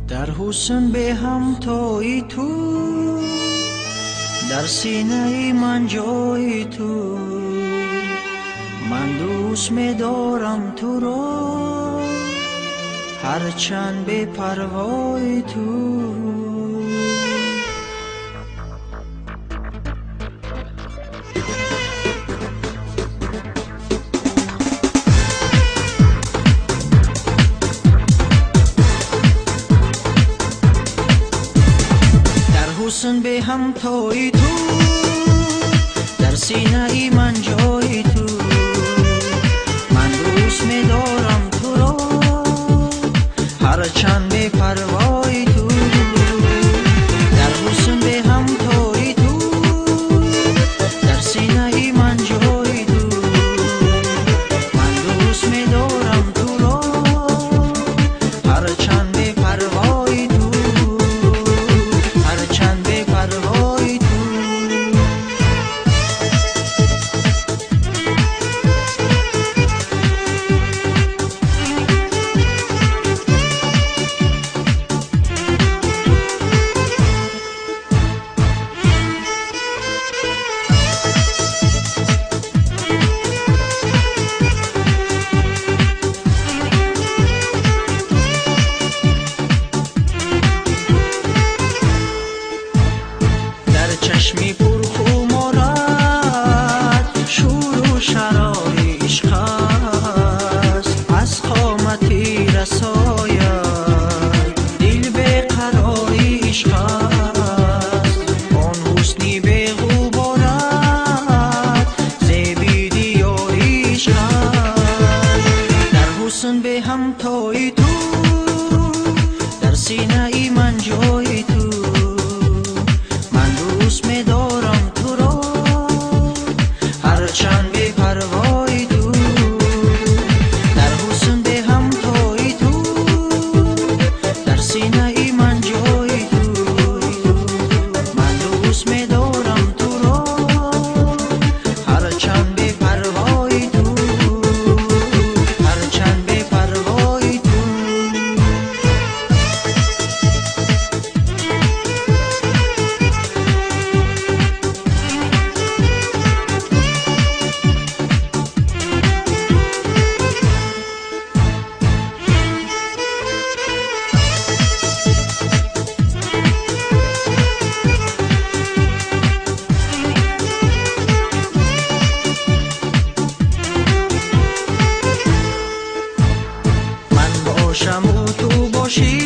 در حسن به هم توی تو، در سینه من جای تو. من دوست می دارم تو رو، هرچند به پروای تو. حسن به هم توی تو، در سینه من جای تو. من دوست می دارم تو رو، هرچند به پروای تو. در حسن به هم توی تو، در سینه من جای تو. من دوست می دارم تو رو، هرچند به پروای تو. چشمی پرخو مرد شور و شرار عشق است، از قامتی رساید دل به قرار عشق است. آن حسنی به غبارت زیبی دیار عشق است. در حسن به هم توی تو، در سینه من جای تو. دوست می دارم تو رو، هرچند به پروای تو. در حسن به هم توی تو، در سینه من جای تو. من دوست می دارم تو رو، هرچند به پروای تو. هرچند به پروای تو. باشم و تو باشی،